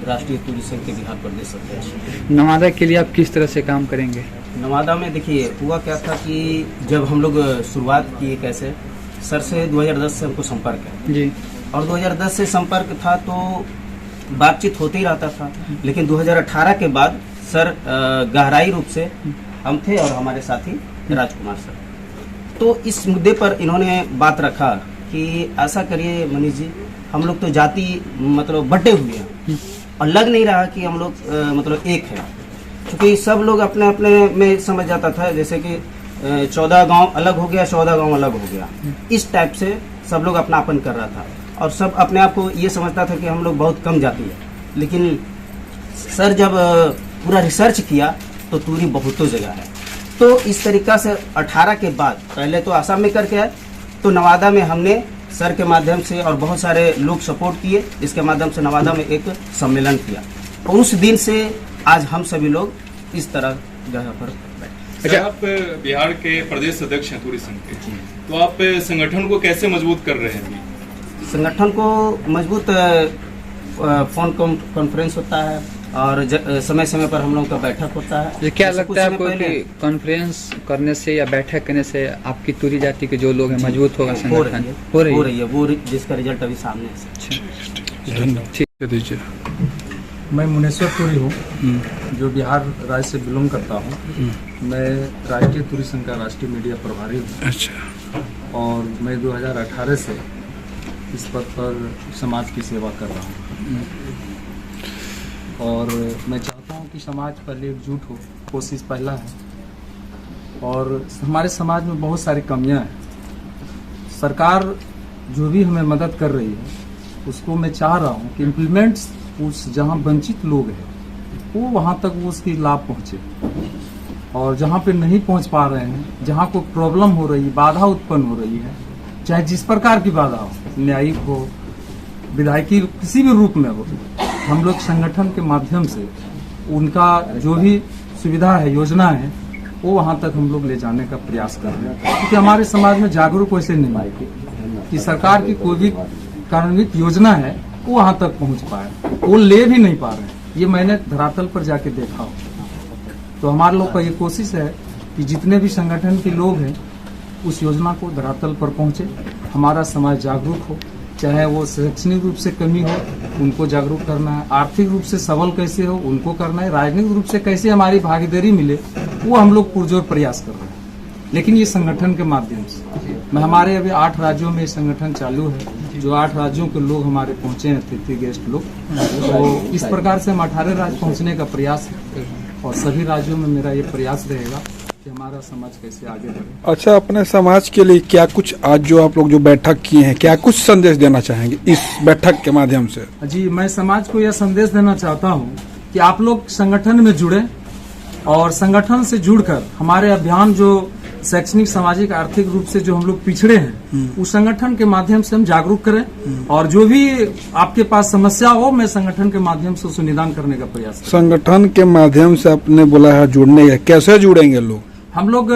राष्ट्रीय टूरी संघ के बिहार प्रदेश अध्यक्ष। नवादा के लिए आप किस तरह से काम करेंगे? नवादा में देखिए हुआ क्या था कि जब हम लोग शुरुआत किए कैसे, सर से 2010 से हमको संपर्क है जी, और 2010 से संपर्क था तो बातचीत होते ही रहता था। लेकिन 2018 के बाद सर गहराई रूप से हम थे और हमारे साथी राजकुमार सर, तो इस मुद्दे पर इन्होंने बात रखा कि ऐसा करिए मनीष जी, हम लोग तो जाति मतलब बटे हुए हैं और लग नहीं रहा कि हम लोग मतलब एक है, क्योंकि सब लोग अपने अपने में समझ जाता था जैसे कि 14 गांव अलग हो गया, 14 गांव अलग हो गया, इस टाइप से सब लोग अपनापन कर रहा था और सब अपने आप को ये समझता था कि हम लोग बहुत कम जाति है। लेकिन सर जब पूरा रिसर्च किया तो टूरी बहुतों जगह है। तो इस तरीका से 18 के बाद पहले तो आसाम में करके आए, तो नवादा में हमने सर के माध्यम से और बहुत सारे लोग सपोर्ट किए, इसके माध्यम से नवादा में एक सम्मेलन किया और उस दिन से आज हम सभी लोग इस तरह जगह पर बैठे। अच्छा, आप बिहार के प्रदेश अध्यक्ष हैं टूरी संघ के, तो आप संगठन को कैसे मजबूत कर रहे हैं? संगठन को मजबूत फोन कॉन्फ्रेंस होता है और समय समय पर हम लोग का बैठक होता है। ये क्या लगता है आपको कि कॉन्फ्रेंस करने से या बैठक करने से आपकी टूरी जाति के जो लोग हैं मजबूत होगा संगठन? हो रही है वो जिसका रिजल्ट अभी सामने है। ठीक दीजिए। मैं मुनेश्वर टूरी हूँ, जो बिहार राज्य से बिलोंग करता हूँ। मैं राष्ट्रीय टूरी संघ का राष्ट्रीय मीडिया प्रभारी हूँ। अच्छा। और मैं 2018 से इस पद पर समाज की सेवा कर रहा हूँ और मैं चाहता हूँ कि समाज पहले एकजुट हो, कोशिश पहला है। और हमारे समाज में बहुत सारी कमियाँ हैं। सरकार जो भी हमें मदद कर रही है उसको मैं चाह रहा हूँ कि इम्प्लीमेंट्स उस जहाँ वंचित लोग हैं वो वहाँ तक वो उसकी लाभ पहुँचे, और जहाँ पे नहीं पहुँच पा रहे हैं, जहाँ कोई प्रॉब्लम हो रही है, बाधा उत्पन्न हो रही है, चाहे जिस प्रकार की बाधा हो, न्यायिक हो, विधायकी, किसी भी रूप में हो, हम लोग संगठन के माध्यम से उनका जो भी सुविधा है, योजना है, वो वहाँ तक हम लोग ले जाने का प्रयास कर रहे हैं। क्योंकि हमारे समाज में जागरूक वैसे नहीं है कि सरकार की कोई भी कार्यान्वित योजना है वो वहाँ तक पहुँच पाए, वो ले भी नहीं पा रहे हैं। ये मैंने धरातल पर जाके देखा हो। तो हमारे लोग का ये कोशिश है कि जितने भी संगठन के लोग हैं उस योजना को धरातल पर पहुँचे, हमारा समाज जागरूक हो, चाहे वो शैक्षणिक रूप से कमी हो उनको जागरूक करना है, आर्थिक रूप से सबल कैसे हो उनको करना है, राजनीतिक रूप से कैसे हमारी भागीदारी मिले वो हम लोग पुरजोर प्रयास कर रहे हैं। लेकिन ये संगठन के माध्यम से मैं हमारे अभी 8 राज्यों में संगठन चालू है, जो 8 राज्यों के लोग हमारे पहुंचे हैं, अतिथि गेस्ट लोग। तो इस प्रकार से हम 18 राज्य पहुंचने का प्रयास है और सभी राज्यों में मेरा ये प्रयास रहेगा कि हमारा समाज कैसे आगे बढ़े। अच्छा, अपने समाज के लिए क्या कुछ आज जो आप लोग जो बैठक किए हैं, क्या कुछ संदेश देना चाहेंगे इस बैठक के माध्यम से? जी, मैं समाज को यह संदेश देना चाहता हूँ कि आप लोग संगठन में जुड़े और संगठन से जुड़कर हमारे अभियान जो शैक्षणिक, सामाजिक, आर्थिक रूप से जो हम लोग पिछड़े हैं उस संगठन के माध्यम से हम जागरूक करें और जो भी आपके पास समस्या हो मैं संगठन के माध्यम से उसको निदान करने का प्रयास करें। संगठन के माध्यम से आपने बोला है जुड़ने का, कैसे जुड़ेंगे लोग? हम लोग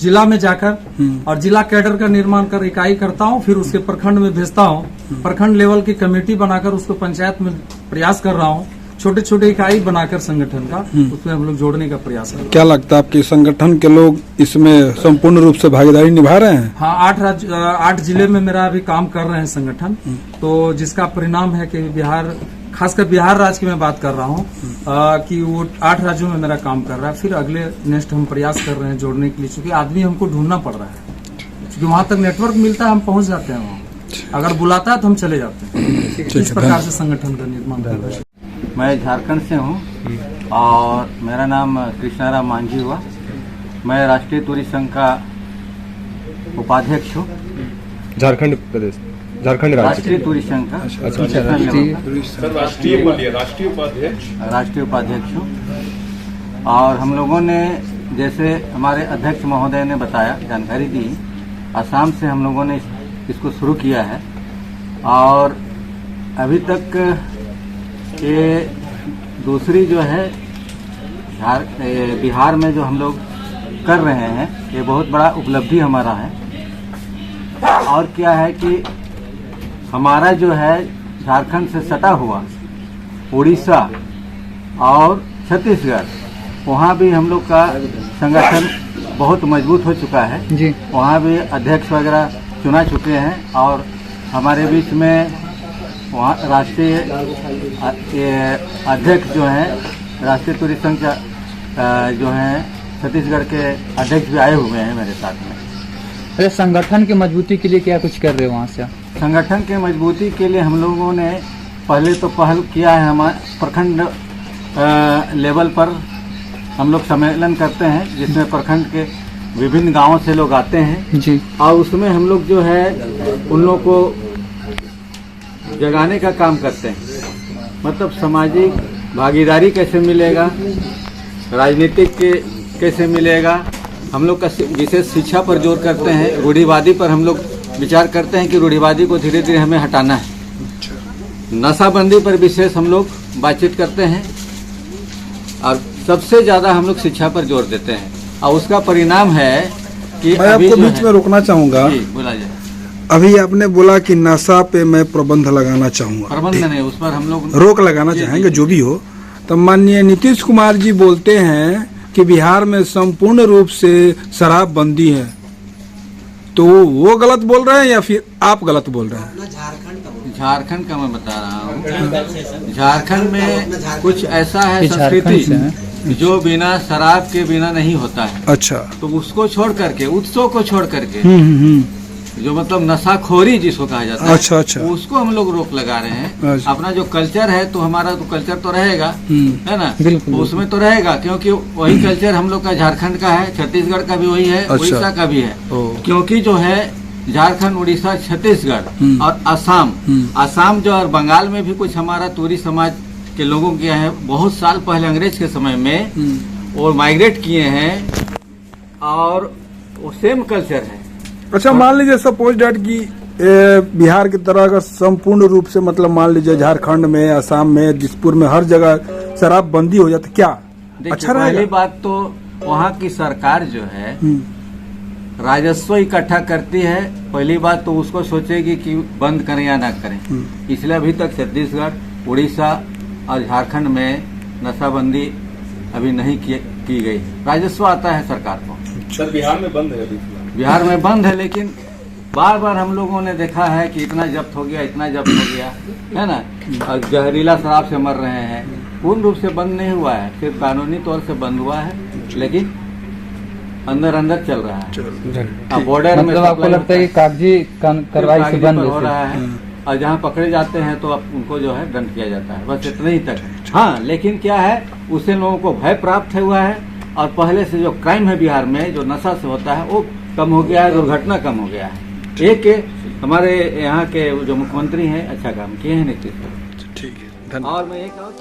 जिला में जाकर और जिला कैडर का निर्माण कर इकाई करता हूँ, फिर उसके प्रखंड में भेजता हूँ, प्रखंड लेवल की कमेटी बनाकर उसको पंचायत में प्रयास कर रहा हूँ, छोटे छोटे इकाई बनाकर संगठन का उसमें हम लोग जोड़ने का प्रयास कर रहे हैं। क्या लगता है आपके संगठन के लोग इसमें संपूर्ण रूप से भागीदारी निभा रहे हैं? हाँ, 8 जिले में मेरा अभी काम कर रहे हैं संगठन, तो जिसका परिणाम है कि बिहार, खासकर बिहार राज्य की मैं बात कर रहा हूँ कि वो 8 राज्यों में मेरा काम कर रहा है। फिर अगले नेक्स्ट हम प्रयास कर रहे हैं जोड़ने के लिए, क्योंकि आदमी हमको ढूंढना पड़ रहा है, क्योंकि वहाँ तक नेटवर्क मिलता है, हम पहुँच जाते हैं वहाँ, अगर बुलाता है तो हम चले जाते हैं। इस प्रकार से संगठन का निर्माण कर रहे हैं। मैं झारखंड से हूँ और मेरा नाम कृष्णाराम मांझी हुआ। मैं राष्ट्रीय टूरी संघ का उपाध्यक्ष हूँ। झारखंड प्रदेश, झारखंड राज्य राष्ट्रीय टूरी संघ का राष्ट्रीय उपाध्यक्ष हूँ। और हम लोगों ने, जैसे हमारे अध्यक्ष महोदय ने बताया, जानकारी दी, असम से हम लोगों ने इसको शुरू किया है और अभी तक ये दूसरी जो है बिहार में जो हम लोग कर रहे हैं, ये बहुत बड़ा उपलब्धि हमारा है। और क्या है कि हमारा जो है झारखंड से सटा हुआ उड़ीसा और छत्तीसगढ़, वहाँ भी हम लोग का संगठन बहुत मजबूत हो चुका है जी। वहाँ भी अध्यक्ष वगैरह चुना चुके हैं और हमारे बीच में वहाँ राष्ट्रीय अध्यक्ष जो हैं राष्ट्रीय टूरी संघ जो हैं छत्तीसगढ़ के अध्यक्ष भी आए हुए हैं मेरे साथ में। अरे संगठन की मजबूती के लिए क्या कुछ कर रहे हो वहाँ से? संगठन के मजबूती के लिए हम लोगों ने पहले तो पहल किया है, हमारे प्रखंड लेवल पर हम लोग सम्मेलन करते हैं जिसमें प्रखंड के विभिन्न गांवों से लोग आते हैं जी। और उसमें हम लोग जो है उन लोगों को जगाने का काम करते हैं, मतलब सामाजिक भागीदारी कैसे मिलेगा, राजनीतिक कैसे मिलेगा। हम लोग का विशेष शिक्षा पर जोर करते हैं, रूढ़िवादी पर हम लोग विचार करते हैं कि रूढ़िवादी को धीरे धीरे हमें हटाना है। नशाबंदी पर विशेष हम लोग बातचीत करते हैं और सबसे ज़्यादा हम लोग शिक्षा पर जोर देते हैं और उसका परिणाम है कि मैं आपको बीच में रोकना चाहूंगा। बोला जाए। अभी आपने बोला कि नशा पे मैं प्रबंध लगाना चाहूंगा, प्रबंध नहीं, उस पर हम लोग रोक लगाना चाहेंगे जो भी हो। तो माननीय नीतीश कुमार जी बोलते हैं कि बिहार में संपूर्ण रूप से शराब बंदी है, तो वो गलत बोल रहे हैं या फिर आप गलत बोल रहे हैं? झारखंड का मैं बता रहा हूँ। झारखंड में कुछ ऐसा है संस्कृति जो बिना शराब के बिना नहीं होता है। अच्छा। तो उसको छोड़ करके, उत्सव को छोड़ करके, जो मतलब नशाखोरी जिसको कहा जाता है, अच्छा अच्छा, उसको हम लोग रोक लगा रहे हैं। अच्छा। अपना जो कल्चर है तो हमारा तो कल्चर तो रहेगा, है ना, बिल्कुल उसमें तो रहेगा, क्योंकि वही कल्चर हम लोग का झारखंड का है, छत्तीसगढ़ का भी वही है, अच्छा। उड़ीसा का भी है। क्योंकि जो है झारखंड, उड़ीसा, छत्तीसगढ़ और असम जो और बंगाल में भी कुछ हमारा तूरी समाज के लोगों के हैं, बहुत साल पहले अंग्रेज के समय में और माइग्रेट किए हैं और वो सेम कल्चर है। अच्छा, मान लीजिए सपोज डैट कि बिहार की तरह अगर संपूर्ण रूप से, मतलब मान लीजिए झारखंड में, असम में, दिसपुर में हर जगह शराब बंदी हो जाती, क्या अच्छा रहेगा? पहली बात तो वहाँ की सरकार जो है राजस्व इकट्ठा करती है, पहली बात तो उसको सोचेगी कि बंद करें या ना करें। इसलिए अभी तक छत्तीसगढ़, उड़ीसा और झारखंड में नशाबंदी अभी नहीं की गई। राजस्व आता है सरकार को। सर बिहार में बंद है अभी? बिहार में बंद है, लेकिन बार बार हम लोगों ने देखा है कि इतना जब्त हो गया, इतना जब्त हो गया, है ना, और जहरीला शराब से मर रहे हैं। पूर्ण रूप से बंद नहीं हुआ है, सिर्फ कानूनी तौर से बंद हुआ है, लेकिन अंदर अंदर चल रहा है। बॉर्डर में मतलब आपको लगता है कि कागजी कार्रवाई से बंद हो रहा है और जहाँ पकड़े जाते हैं तो अब उनको जो है दंड किया जाता है, बस इतना ही तक। हाँ, लेकिन क्या है, उससे लोगों को भय प्राप्त हुआ है और पहले से जो क्राइम है बिहार में, जो नशा से होता है, वो कम हो गया है, दुर्घटना कम हो गया है। एक हमारे यहाँ के जो मुख्यमंत्री हैं अच्छा काम किए हैं नीतीश। ठीक है, धन्यवाद। और मैं ये कहूँ